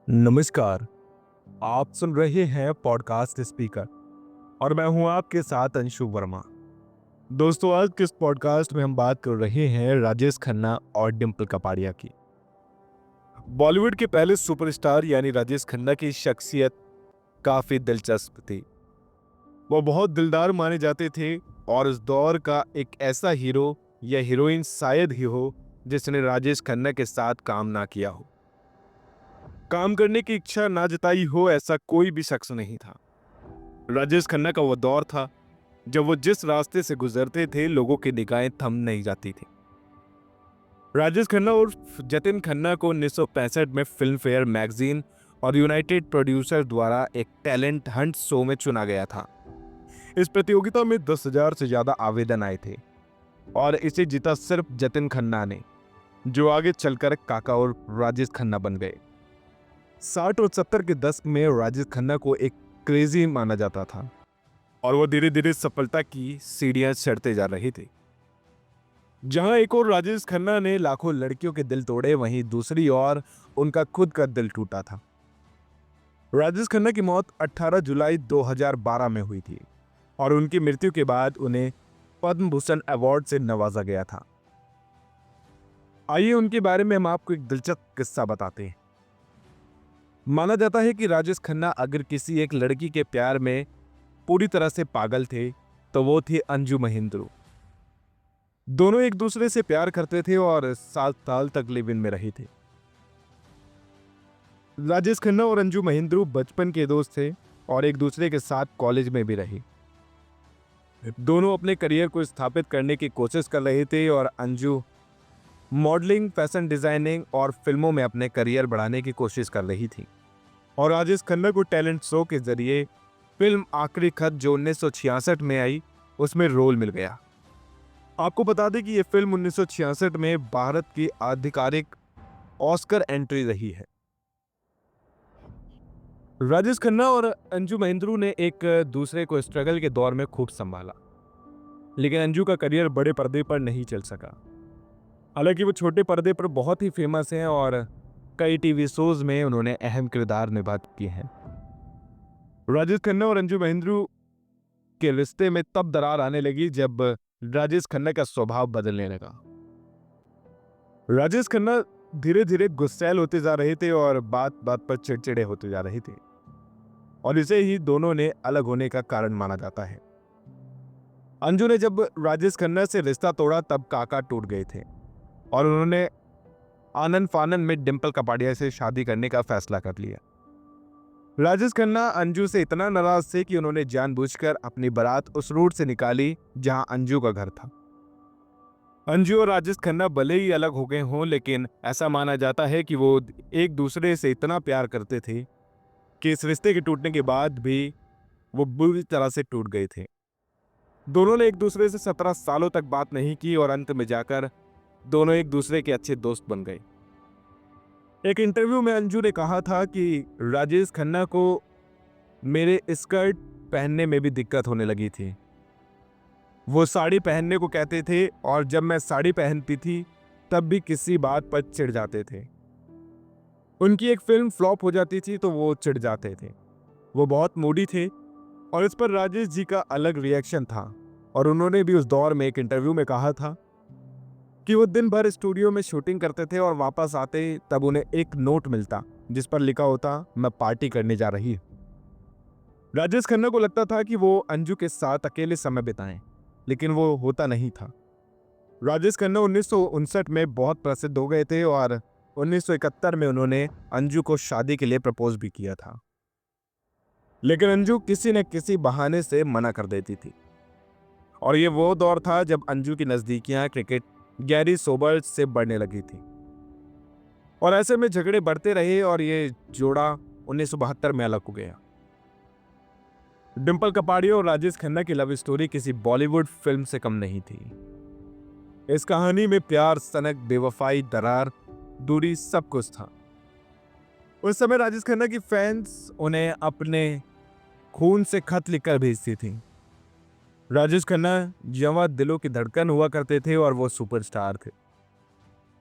नमस्कार। आप सुन रहे हैं पॉडकास्ट स्पीकर और मैं हूं आपके साथ अंशु वर्मा। दोस्तों, आज के इस पॉडकास्ट में हम बात कर रहे हैं राजेश खन्ना और डिम्पल कपाड़िया की। बॉलीवुड के पहले सुपरस्टार यानी राजेश खन्ना की शख्सियत काफी दिलचस्प थी। वो बहुत दिलदार माने जाते थे और उस दौर का एक ऐसा हीरो या हीरोइन शायद ही हो जिसने राजेश खन्ना के साथ काम ना किया हो, काम करने की इच्छा ना जताई हो, ऐसा कोई भी शख्स नहीं था। राजेश खन्ना का वो दौर था जब वो जिस रास्ते से गुजरते थे लोगों की निगाहें थम नहीं जाती थी। राजेश खन्ना उर्फ जतिन खन्ना को 1965 में फिल्म फेयर मैगजीन और यूनाइटेड प्रोड्यूसर द्वारा एक टैलेंट हंट शो में चुना गया था। इस प्रतियोगिता में 10,000 से ज्यादा आवेदन आए थे और इसे जीता सिर्फ जतिन खन्ना ने, जो आगे चलकर काका और राजेश खन्ना बन गए। 60 और 70 के दशक में राजेश खन्ना को एक क्रेजी माना जाता था और वो धीरे धीरे सफलता की सीढ़ियां चढ़ते जा रही थी। जहां एक और राजेश खन्ना ने लाखों लड़कियों के दिल तोड़े, वहीं दूसरी ओर उनका खुद का दिल टूटा था। राजेश खन्ना की मौत 18 जुलाई 2012 में हुई थी और उनकी मृत्यु के बाद उन्हें पद्म भूषण अवार्ड से नवाजा गया था। आइए उनके बारे में हम आपको एक दिलचस्प किस्सा बताते हैं। माना जाता है कि राजेश खन्ना अगर किसी एक लड़की के प्यार में पूरी तरह से पागल थे तो वो थी अंजू महिंद्रू। दोनों एक दूसरे से प्यार करते थे और 7 साल तक लिव इन में रहे थे। राजेश खन्ना और अंजू महिंद्रू बचपन के दोस्त थे और एक दूसरे के साथ कॉलेज में भी रहे। दोनों अपने करियर को स्थापित करने की कोशिश कर रहे थे और अंजू मॉडलिंग, फैशन डिजाइनिंग और फिल्मों में अपने करियर बढ़ाने की कोशिश कर रही थी। और राजेश खन्ना को टैलेंट शो के जरिए फिल्म आखिरी खत जो 1966 में आई उसमें रोल मिल गया। आपको बता दें कि यह फिल्म 1966 में भारत की आधिकारिक ऑस्कर एंट्री रही है। राजेश खन्ना और अंजू महिंद्रू ने एक दूसरे को स्ट्रगल के दौर में खूब संभाला, लेकिन अंजू का करियर बड़े पर्दे पर नहीं चल सका। हालांकि वो छोटे पर्दे पर बहुत ही फेमस हैं और कई टीवी शोज में उन्होंने अहम किरदार निभा किए हैं। राजेश खन्ना और अंजू महिंद्रू के रिश्ते में तब दरार आने लगी जब राजेश खन्ना का स्वभाव बदलने लगा। राजेश खन्ना धीरे धीरे गुस्सैल होते जा रहे थे और बात बात पर चिड़चिड़े होते जा रहे थे और इसे ही दोनों ने अलग होने का कारण माना जाता है। अंजू ने जब राजेश खन्ना से रिश्ता तोड़ा तब काका टूट गए थे और उन्होंने आनन फानन में डिम्पल कपाड़िया से शादी करने का फैसला कर लिया। राजेश खन्ना अंजू से इतना नाराज थे कि उन्होंने जानबूझकर अपनी बारात उस रूट से निकाली जहां अंजू का घर था। अंजू और राजेश खन्ना भले ही अलग हो गए हों, लेकिन ऐसा माना जाता है कि वो एक दूसरे से इतना प्यार करते थे कि इस रिश्ते के टूटने के बाद भी वो बुरी तरह से टूट गए थे। दोनों ने एक दूसरे से 17 सालों तक बात नहीं की और अंत में जाकर दोनों एक दूसरे के अच्छे दोस्त बन गए। एक इंटरव्यू में अंजू ने कहा था कि राजेश खन्ना को मेरे स्कर्ट पहनने में भी दिक्कत होने लगी थी। वो साड़ी पहनने को कहते थे और जब मैं साड़ी पहनती थी तब भी किसी बात पर चिढ़ जाते थे। उनकी एक फिल्म फ्लॉप हो जाती थी तो वो चिढ़ जाते थे। वो बहुत मूडी थे और इस पर राजेश जी का अलग रिएक्शन था और उन्होंने भी उस दौर में एक इंटरव्यू में कहा था कि वो दिन भर स्टूडियो में शूटिंग करते थे और वापस आते तब उन्हें एक नोट मिलता जिस पर लिखा होता, मैं पार्टी करने जा रही हूं। राजेश खन्ना को लगता था कि वो अंजू के साथ अकेले समय बिताएं, लेकिन वो होता नहीं था। राजेश खन्ना 1959 में बहुत प्रसिद्ध हो गए थे और 1971 में उन्होंने अंजू को शादी के लिए प्रपोज भी किया था, लेकिन अंजू किसी न किसी बहाने से मना कर देती थी। और ये वो दौर था जब अंजू की नजदीकियां क्रिकेट गैरी सोबर्स से बढ़ने लगी थी और ऐसे में झगड़े बढ़ते रहे और ये जोड़ा 1972 में अलग हो गया। डिम्पल कपाड़िया और राजेश खन्ना की लव स्टोरी किसी बॉलीवुड फिल्म से कम नहीं थी। इस कहानी में प्यार, सनक, बेवफाई, दरार, दूरी सब कुछ था। उस समय राजेश खन्ना की फैंस उन्हें अपने खून से खत लिखकर भेजती थी। राजेश खन्ना जवां दिलों की धड़कन हुआ करते थे और वो सुपरस्टार थे।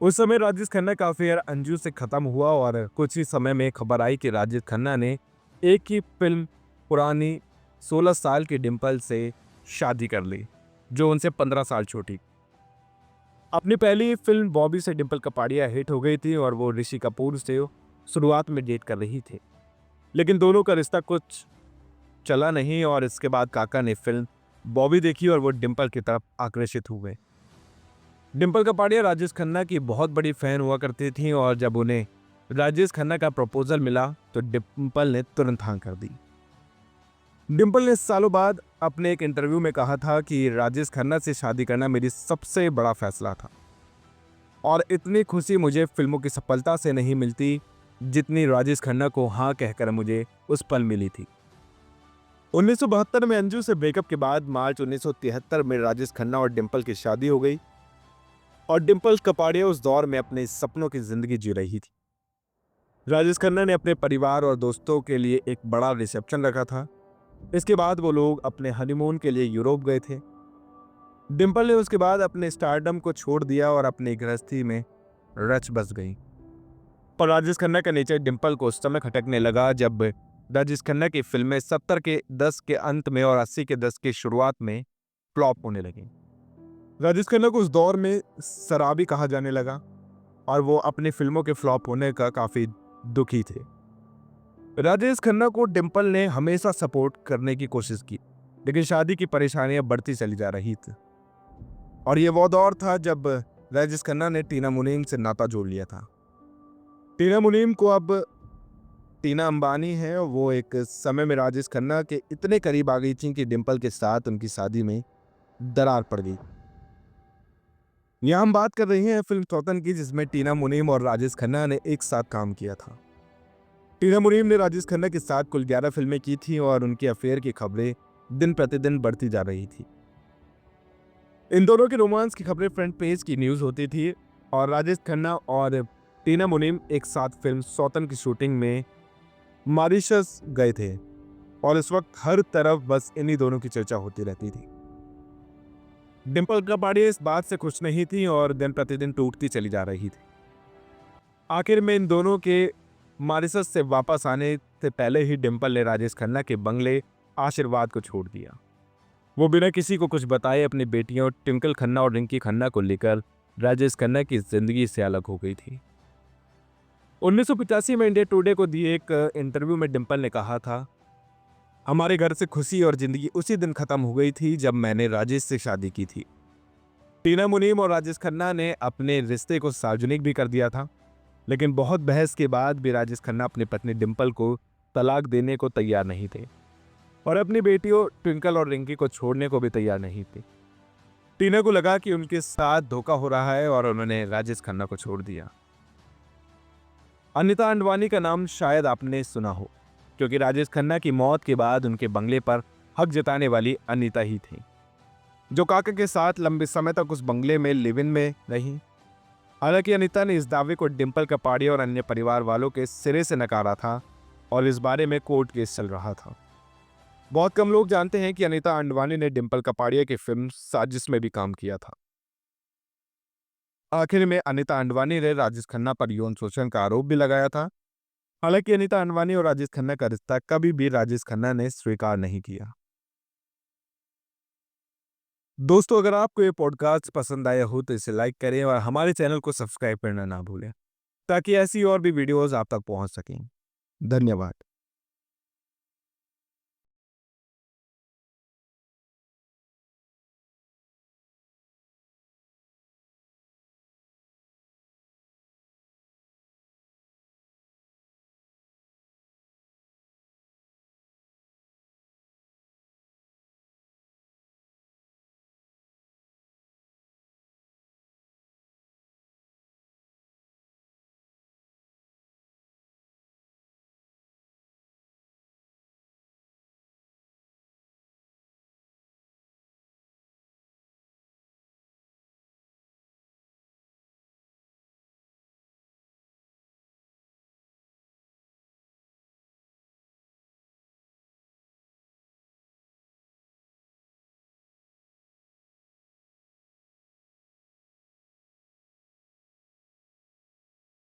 उस समय राजेश खन्ना का अफेयर अंजू से खत्म हुआ और कुछ ही समय में खबर आई कि राजेश खन्ना ने एक ही फिल्म पुरानी 16 साल की डिंपल से शादी कर ली, जो उनसे 15 साल छोटी। अपनी पहली फिल्म बॉबी से डिंपल कपाड़िया हिट हो गई थी और वो ऋषि कपूर से शुरुआत में डेट कर रही थी, लेकिन दोनों का रिश्ता कुछ चला नहीं और इसके बाद काका ने फिल्म बॉबी देखी और वो डिंपल की तरफ आकर्षित हुए। डिंपल कपाड़िया राजेश खन्ना की बहुत बड़ी फैन हुआ करती थी और जब उन्हें राजेश खन्ना का प्रपोजल मिला तो डिंपल ने तुरंत हाँ कर दी। डिंपल ने सालों बाद अपने एक इंटरव्यू में कहा था कि राजेश खन्ना से शादी करना मेरी सबसे बड़ा फैसला था और इतनी खुशी मुझे फिल्मों की सफलता से नहीं मिलती जितनी राजेश खन्ना को हाँ कहकर मुझे उस पल मिली थी। 1972 में अंजू से ब्रेकअप के बाद मार्च 1973 में राजेश खन्ना और डिंपल की शादी हो गई और डिंपल कपाड़िया उस दौर में अपने सपनों की जिंदगी जी रही थी। राजेश खन्ना ने अपने परिवार और दोस्तों के लिए एक बड़ा रिसेप्शन रखा था। इसके बाद वो लोग अपने हनीमून के लिए यूरोप गए थे। डिंपल ने उसके बाद अपने स्टारडम को छोड़ दिया और अपनी गृहस्थी में रच बस गई। पर राजेश खन्ना का नेचर डिंपल को उस समय खटकने लगा जब राजेश खन्ना की फिल्में 70 के दशक के अंत में और 80 के दशक की शुरुआत में फ्लॉप होने लगी। राजेश खन्ना को उस दौर में शराबी कहा जाने लगा और वो अपनी फिल्मों के फ्लॉप होने का काफी दुखी थे। राजेश खन्ना को डिंपल ने हमेशा सपोर्ट करने की कोशिश की, लेकिन शादी की परेशानियां बढ़ती चली जा रही थी और ये वो दौर था जब राजेश खन्ना ने टीना मुनीम से नाता जोड़ लिया था। टीना मुनीम को अब टीना अंबानी है और वो एक समय में राजेश खन्ना के इतने करीब आ गई थी कि डिंपल के साथ उनकी शादी में दरार पड़ गई। यहाँ हम बात कर रहे हैं फिल्म सौतन की, जिसमें टीना मुनीम और राजेश खन्ना ने एक साथ काम किया था। टीना मुनीम ने राजेश खन्ना के साथ कुल 11 फिल्में की थी और उनके अफेयर की खबरें दिन प्रतिदिन बढ़ती जा रही थी। इन दोनों के रोमांस की खबरें फ्रंट पेज की न्यूज होती थी और राजेश खन्ना और टीना मुनीम एक साथ फिल्म सौतन की शूटिंग में मॉरिशस गए थे और इस वक्त हर तरफ बस इन्हीं दोनों की चर्चा होती रहती थी। डिंपल कपाड़िया इस बात से खुश नहीं थी और दिन प्रतिदिन टूटती चली जा रही थी। आखिर में इन दोनों के मॉरिशस से वापस आने से पहले ही डिंपल ने राजेश खन्ना के बंगले आशीर्वाद को छोड़ दिया। वो बिना किसी को कुछ बताए अपनी बेटियों ट्विंकल खन्ना और रिंकी खन्ना को लेकर राजेश खन्ना की जिंदगी से अलग हो गई थी। 1985 में इंडिया टुडे को दिए एक इंटरव्यू में डिंपल ने कहा था, हमारे घर से खुशी और जिंदगी उसी दिन खत्म हो गई थी जब मैंने राजेश से शादी की थी। टीना मुनीम और राजेश खन्ना ने अपने रिश्ते को सार्वजनिक भी कर दिया था, लेकिन बहुत बहस के बाद भी राजेश खन्ना अपनी पत्नी डिंपल को तलाक देने को तैयार नहीं थे और अपनी बेटियों ट्विंकल और रिंकी को छोड़ने को भी तैयार नहीं थे। टीना को लगा कि उनके साथ धोखा हो रहा है और उन्होंने राजेश खन्ना को छोड़ दिया। अनीता अंडवानी का नाम शायद आपने सुना हो, क्योंकि राजेश खन्ना की मौत के बाद उनके बंगले पर हक जताने वाली अनीता ही थी, जो काका के साथ लंबे समय तक उस बंगले में लिव इन में रही। हालांकि अनीता ने इस दावे को डिंपल कपाड़िया और अन्य परिवार वालों के सिरे से नकारा था और इस बारे में कोर्ट केस चल रहा था। बहुत कम लोग जानते हैं कि अनीता अंडवानी ने डिंपल कपाड़िया की फिल्म साजिश में भी काम किया था। आखिर में अनीता अंडवानी ने राजेश खन्ना पर यौन शोषण का आरोप भी लगाया था। हालांकि अनीता अंडवानी और राजेश खन्ना का रिश्ता कभी भी राजेश खन्ना ने स्वीकार नहीं किया। दोस्तों, अगर आपको ये पॉडकास्ट पसंद आया हो तो इसे लाइक करें और हमारे चैनल को सब्सक्राइब करना ना भूलें, ताकि ऐसी और भी वीडियोस आप तक पहुंच सकें। धन्यवाद।